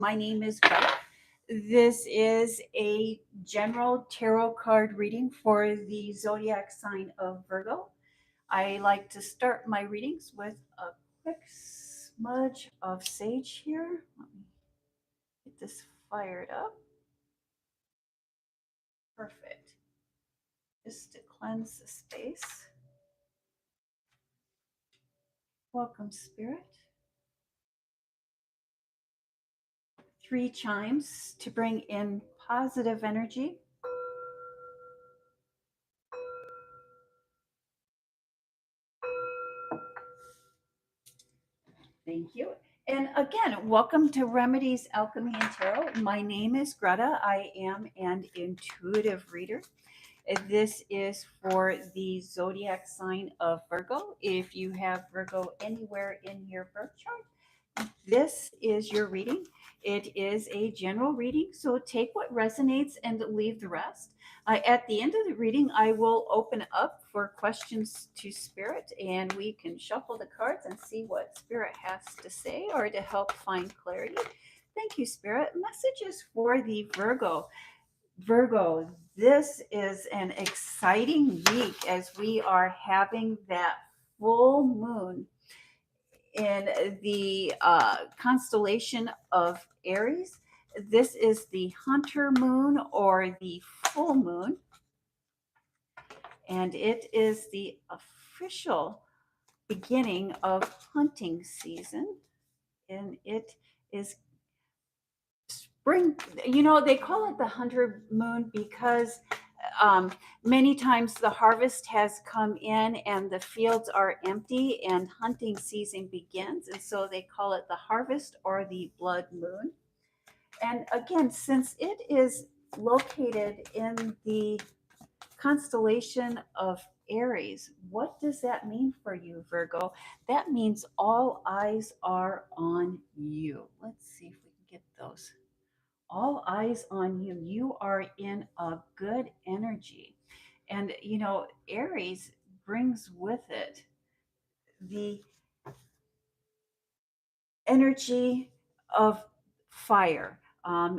My name is Greta. This is a general tarot card reading for the zodiac sign of Virgo. I like to start my readings with a quick smudge of sage here. Let me get this fired up. Perfect. Just to cleanse the space. Welcome, Spirit. 3 chimes to bring in positive energy. Thank you. And again, welcome to Remedies Alchemy Tarot. My name is Greta. I am an intuitive reader. This is for the zodiac sign of Virgo. If you have Virgo anywhere in your birth chart, this is your reading. It is a general reading, so take what resonates and leave the rest. At the end of the reading, I will open up for questions to Spirit, and we can shuffle the cards and see what Spirit has to say or to help find clarity. Thank you, Spirit. Messages for the Virgo. Virgo, this is an exciting week as we are having that full moon in the constellation of Aries. This is the hunter moon or the full moon, and it is the official beginning of hunting season. And it is spring. They call it the hunter moon because many times the harvest has come in and the fields are empty and hunting season begins. And so they call it the harvest or the blood moon. And again, since it is located in the constellation of Aries, what does that mean for you, Virgo? That means all eyes are on you. Let's see if we can get those. All eyes on you. You are in a good energy. And, Aries brings with it the energy of fire.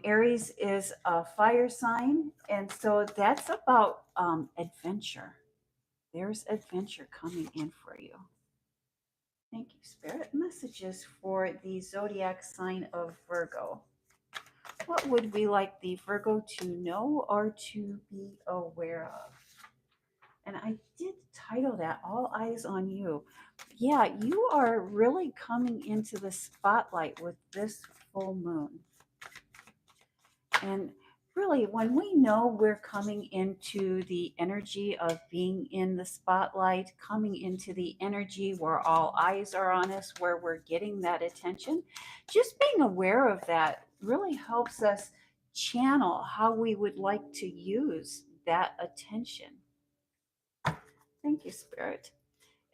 Aries is a fire sign. And so that's about adventure. There's adventure coming in for you. Thank you, Spirit. Messages for the zodiac sign of Virgo. What would we like the Virgo to know or to be aware of? And I did title that All Eyes on You. Yeah, you are really coming into the spotlight with this full moon. And really, when we know we're coming into the energy of being in the spotlight, coming into the energy where all eyes are on us, where we're getting that attention, just being aware of that really helps us channel how we would like to use that attention. Thank you, Spirit.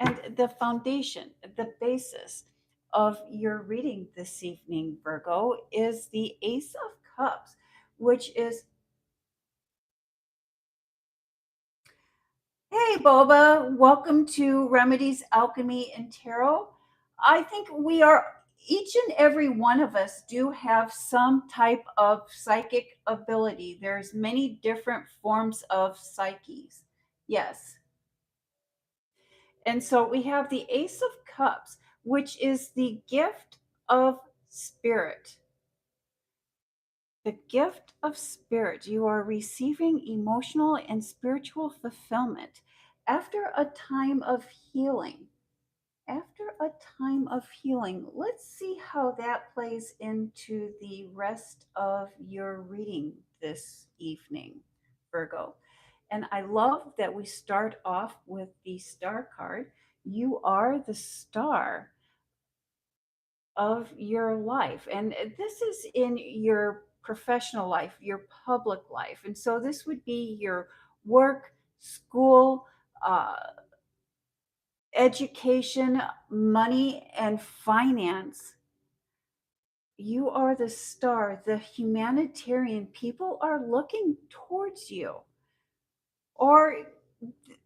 And the foundation, the basis of your reading this evening, Virgo, is the Ace of Cups, which is, hey, Boba, welcome to Remedies Alchemy and Tarot. I think each and every one of us do have some type of psychic ability. There's many different forms of psyches. Yes. And so we have the Ace of Cups, which is the gift of spirit. The gift of spirit. You are receiving emotional and spiritual fulfillment after a time of healing. After a time of healing, let's see how that plays into the rest of your reading this evening, Virgo. And I love that we start off with the star card. You are the star of your life. And this is in your professional life, your public life. And so this would be your work, school, education, money, and finance. You are the star, the humanitarian. People are looking towards you. Or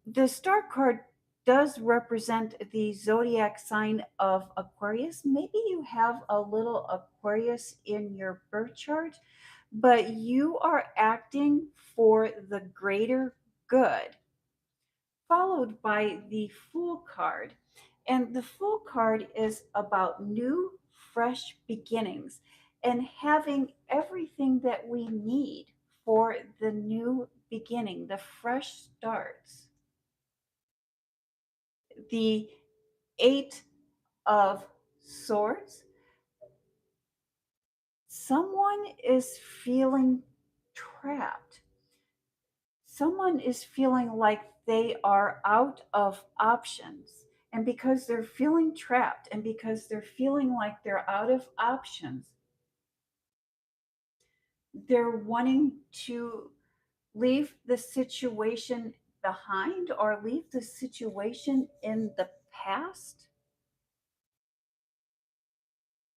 the star card does represent the zodiac sign of Aquarius. Maybe you have a little Aquarius in your birth chart, but you are acting for the greater good, followed by the Fool card. And the Fool card is about new, fresh beginnings and having everything that we need for the new beginning, the fresh starts. The Eight of Swords, someone is feeling trapped. Someone is feeling like they are out of options. And because they're feeling trapped and because they're feeling like they're out of options, they're wanting to leave the situation behind or leave the situation in the past.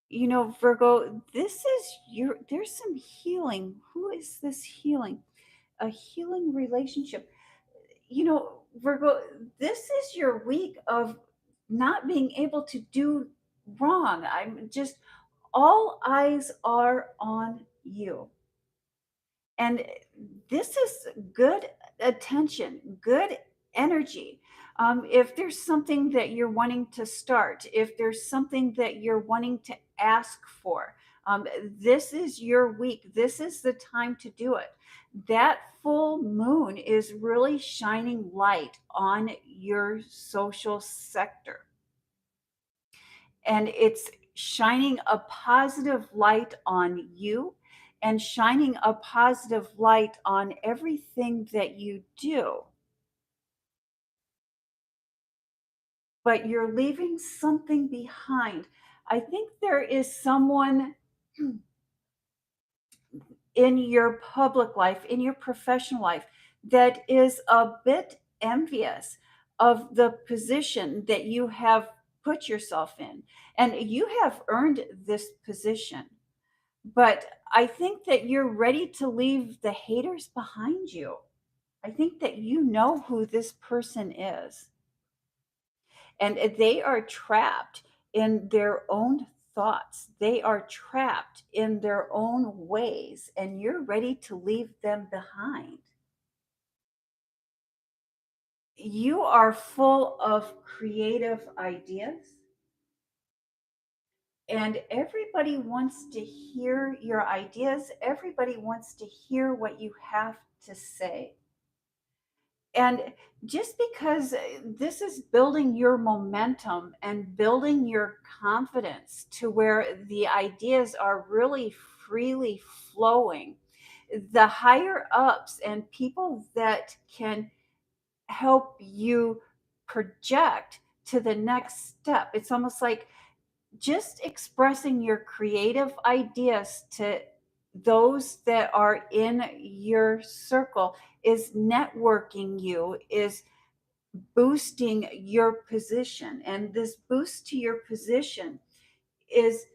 You know, Virgo, this is there's some healing. Who is this healing? A healing relationship. You know, Virgo, this is your week of not being able to do wrong. I'm just, all eyes are on you. And this is good attention, good energy. If there's something that you're wanting to start, if there's something that you're wanting to ask for, this is your week. This is the time to do it. That full moon is really shining light on your social sector, and it's shining a positive light on you and shining a positive light on everything that you do. But you're leaving something behind. I think there is someone in your public life, in your professional life, that is a bit envious of the position that you have put yourself in. And you have earned this position. But I think that you're ready to leave the haters behind you. I think that you know who this person is. And they are trapped in their own thoughts. They are trapped in their own ways, and you're ready to leave them behind. You are full of creative ideas, and everybody wants to hear your ideas. Everybody wants to hear what you have to say. And just because this is building your momentum and building your confidence to where the ideas are really freely flowing, the higher ups and people that can help you project to the next step, it's almost like just expressing your creative ideas to those that are in your circle is networking you, is boosting your position. And this boost to your position is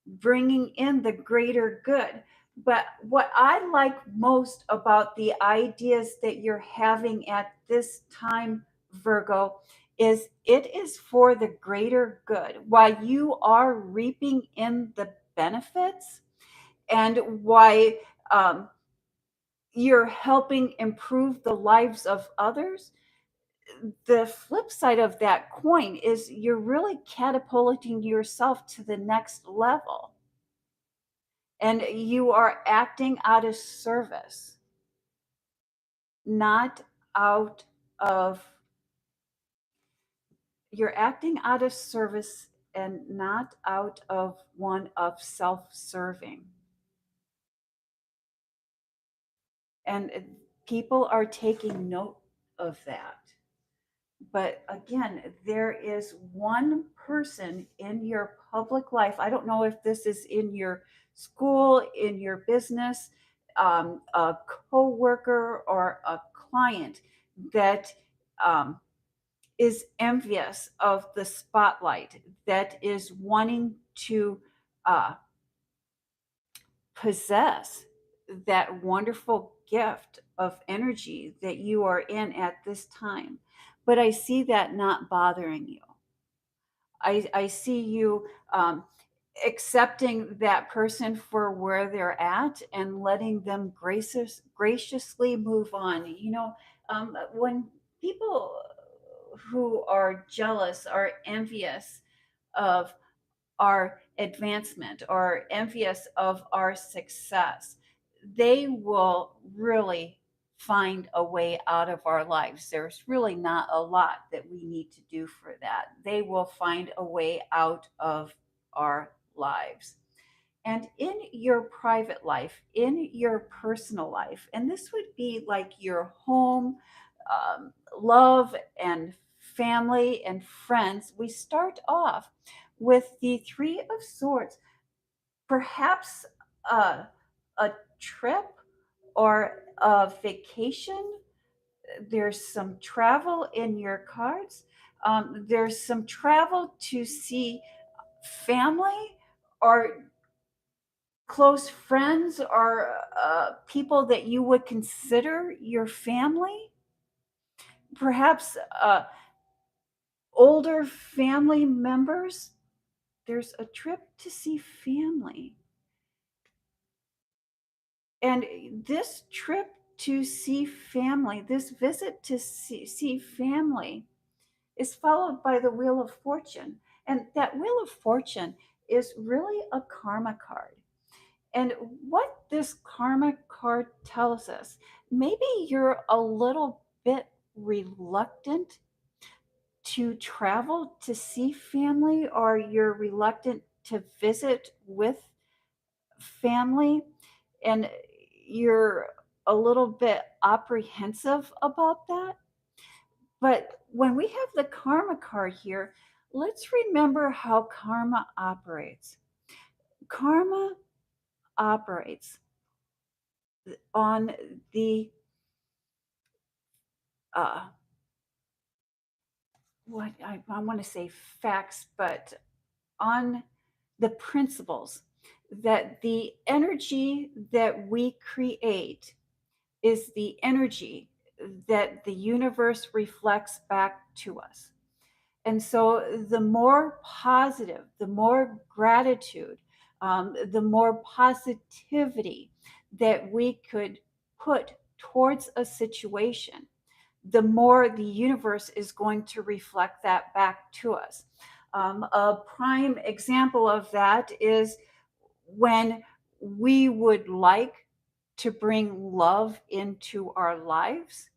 bringing in the greater good. But what I like most about the ideas that you're having at this time, Virgo, is it is for the greater good. While you are reaping in the benefits, and why you're helping improve the lives of others, the flip side of that coin is you're really catapulting yourself to the next level, and you are acting out of service, not out of, you're acting out of service and not out of one of self-serving. And people are taking note of that. But again, there is one person in your public life. I don't know if this is in your school, in your business, a coworker, or a client that um, is envious of the spotlight, that is wanting to uh, possess that wonderful gift of energy that you are in at this time. but I see that not bothering you. I see you accepting that person for where they're at and letting them graciously move on. When people who are jealous are envious of our advancement or envious of our success, they will really find a way out of our lives. There's really not a lot that we need to do for that. They will find a way out of our lives. And in your private life, in your personal life, and this would be like your home, love, and family and friends, we start off with the Three of Swords. Perhaps a, a trip or a vacation. There's some travel in your cards. There's some travel to see family or close friends or people that you would consider your family. Perhaps older family members. There's a trip to see family. And this trip to see family, this visit to see family, is followed by the Wheel of Fortune. And that Wheel of Fortune is really a karma card. And what this karma card tells us, maybe you're a little bit reluctant to travel to see family, or you're reluctant to visit with family, and you're a little bit apprehensive about that. But when we have the karma card here, let's remember how karma operates. Karma operates on the uh, what I want to say facts, but on the principles that the energy that we create is the energy that the universe reflects back to us. And so the more positive, the more gratitude, the more positivity that we could put towards a situation, the more the universe is going to reflect that back to us. A prime example of that is when we would like to bring love into our lives,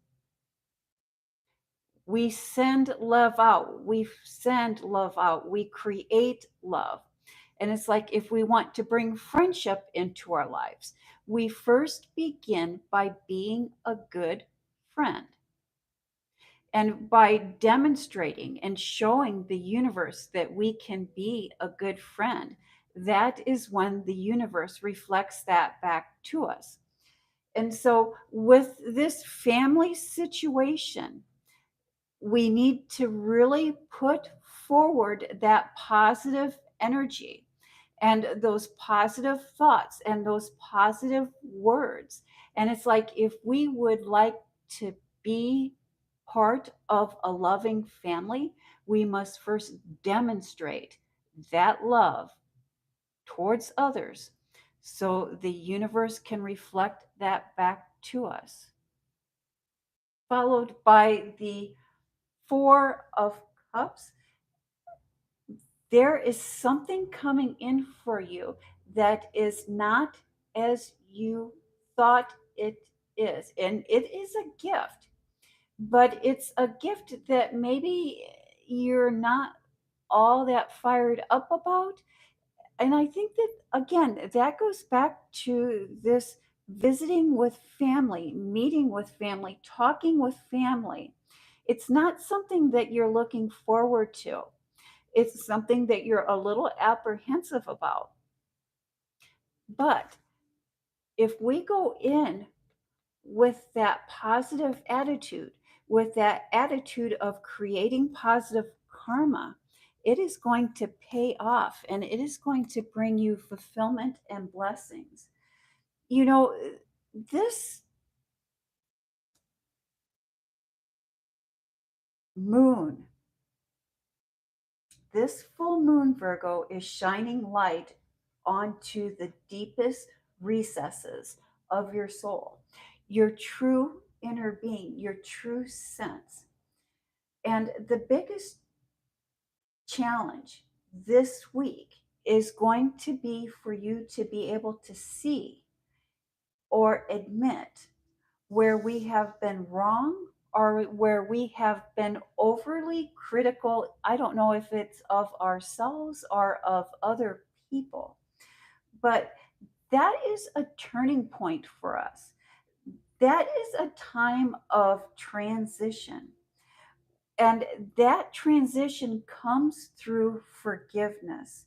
we send love out. We send love out. We create love. And it's like if we want to bring friendship into our lives, we first begin by being a good friend. And by demonstrating and showing the universe that we can be a good friend, that is when the universe reflects that back to us. And so, with this family situation, we need to really put forward that positive energy and those positive thoughts and those positive words. And it's like if we would like to be part of a loving family, we must first demonstrate that love towards others so the universe can reflect that back to us. Followed by the Four of Cups, there is something coming in for you that is not as you thought it is. And it is a gift, but it's a gift that maybe you're not all that fired up about. And I think that, again, that goes back to this visiting with family, meeting with family, talking with family. It's not something that you're looking forward to. It's something that you're a little apprehensive about. But if we go in with that positive attitude, with that attitude of creating positive karma, it is going to pay off and it is going to bring you fulfillment and blessings. You know, this moon. This full moon, Virgo, is shining light onto the deepest recesses of your soul, your true inner being, your true sense. And the biggest challenge this week is going to be for you to be able to see or admit where we have been wrong or where we have been overly critical. I don't know if it's of ourselves or of other people, but that is a turning point for us. That is a time of transition. And that transition comes through forgiveness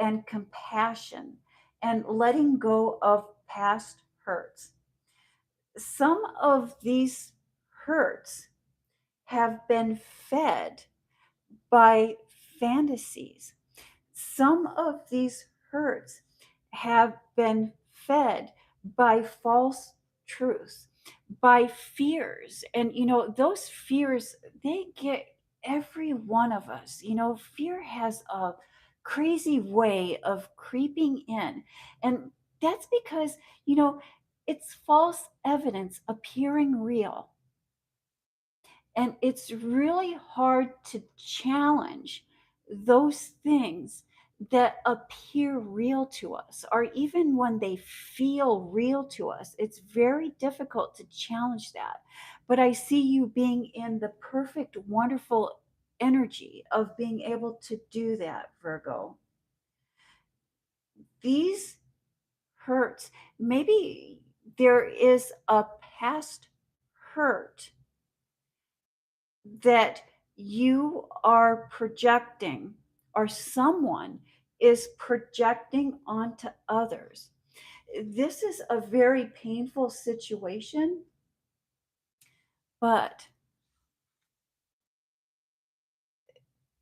and compassion and letting go of past hurts. Some of these hurts have been fed by fantasies. Some of these hurts have been fed by false truths, by fears. And, those fears, they get every one of us. Fear has a crazy way of creeping in. And that's because, it's false evidence appearing real. And it's really hard to challenge those things that appear real to us, or even when they feel real to us. It's very difficult to challenge that. But I see you being in the perfect, wonderful energy of being able to do that, Virgo. These hurts, maybe there is a past hurt that you are projecting or someone is projecting onto others. This is a very painful situation, but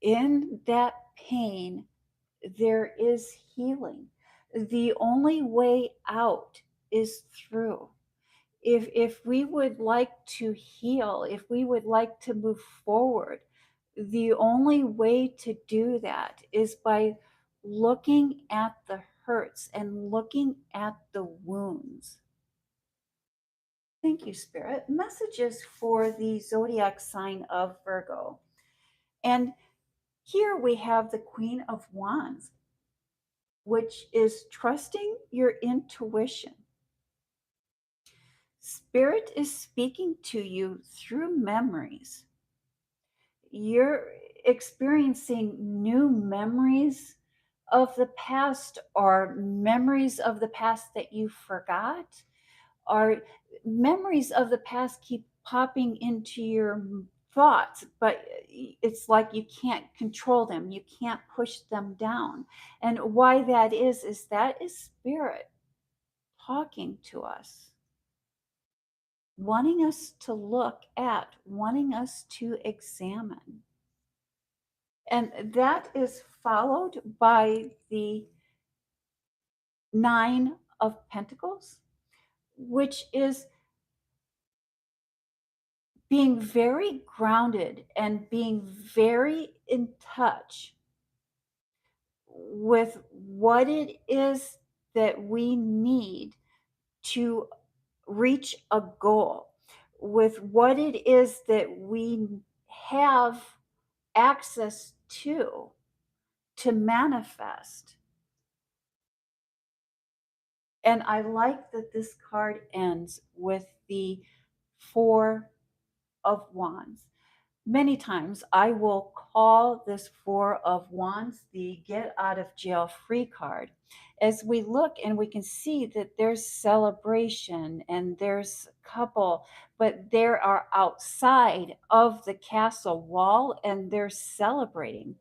in that pain, there is healing. The only way out is through. If we would like to heal, if we would like to move forward, the only way to do that is by looking at the hurts and looking at the wounds. Thank you, Spirit. Messages for the zodiac sign of Virgo. And here we have the Queen of Wands, which is trusting your intuition. Spirit is speaking to you through memories. You're experiencing new memories of the past, or memories of the past that you forgot, or memories of the past keep popping into your thoughts, but it's like you can't control them, you can't push them down. And why that is that is Spirit talking to us, wanting us to look at, wanting us to examine. And that is followed by the Nine of Pentacles, which is being very grounded and being very in touch with what it is that we need to reach a goal, with what it is that we have access to manifest. And I like that this card ends with the Four of Wands. Many times I will call this Four of Wands the get out of jail free card, as we look and we can see that there's celebration and there's a couple, but they are outside of the castle wall and they're celebrating.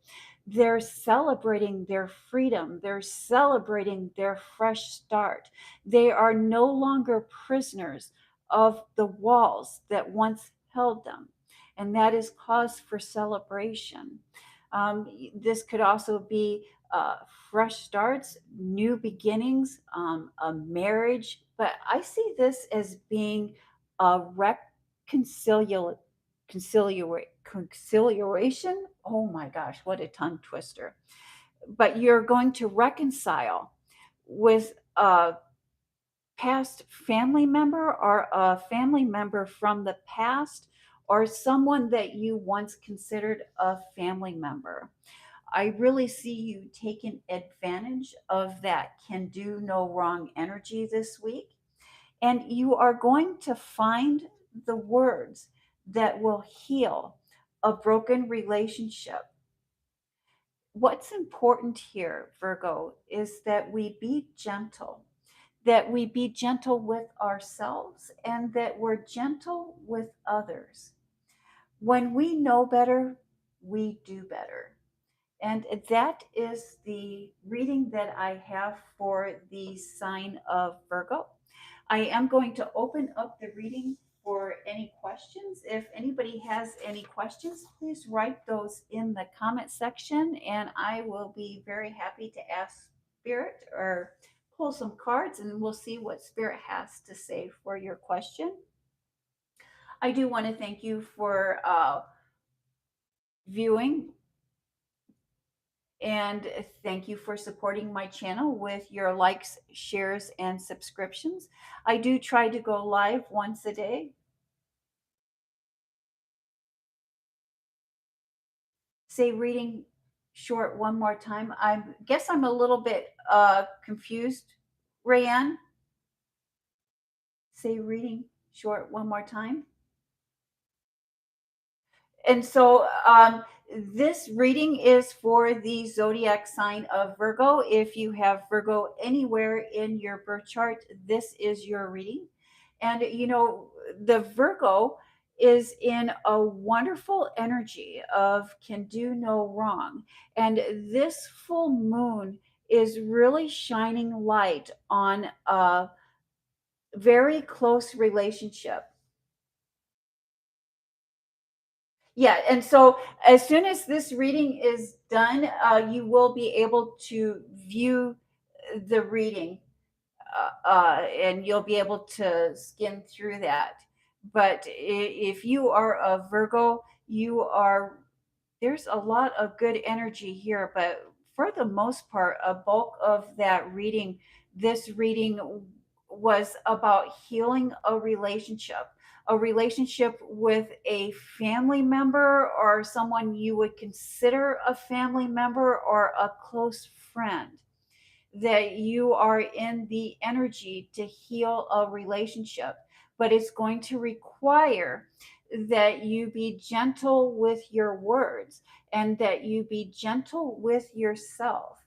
They're celebrating their freedom. They're celebrating their fresh start. They are no longer prisoners of the walls that once held them, and that is cause for celebration. This could also be fresh starts, new beginnings, a marriage, but I see this as being a reconciliatory conciliation. Oh my gosh, what a tongue twister. But you're going to reconcile with a past family member or a family member from the past or someone that you once considered a family member. I really see you taking advantage of that can do no wrong energy this week. And you are going to find the words that will heal a broken relationship. What's important here, Virgo, is that we be gentle, that we be gentle with ourselves, and that we're gentle with others. When we know better, we do better. And that is the reading that I have for the sign of Virgo. I am going to open up the reading for any questions. If anybody has any questions, please write those in the comment section, and I will be very happy to ask Spirit or pull some cards, and we'll see what Spirit has to say for your question. I do want to thank you for viewing, and thank you for supporting my channel with your likes, shares, and subscriptions. I do try to go live once a day. Say reading short one more time. I guess I'm a little bit confused. Rayanne, say reading short one more time. And so this reading is for the zodiac sign of Virgo. If you have Virgo anywhere in your birth chart, this is your reading. And you know, the Virgo is in a wonderful energy of can do no wrong. And this full moon is really shining light on a very close relationship. Yeah, and so as soon as this reading is done, you will be able to view the reading, and you'll be able to skim through that. But if you are a Virgo, you are there's a lot of good energy here, but for the most part, a bulk of that reading, this reading was about healing a relationship with a family member or someone you would consider a family member or a close friend, that you are in the energy to heal a relationship, but it's going to require that you be gentle with your words and that you be gentle with yourself.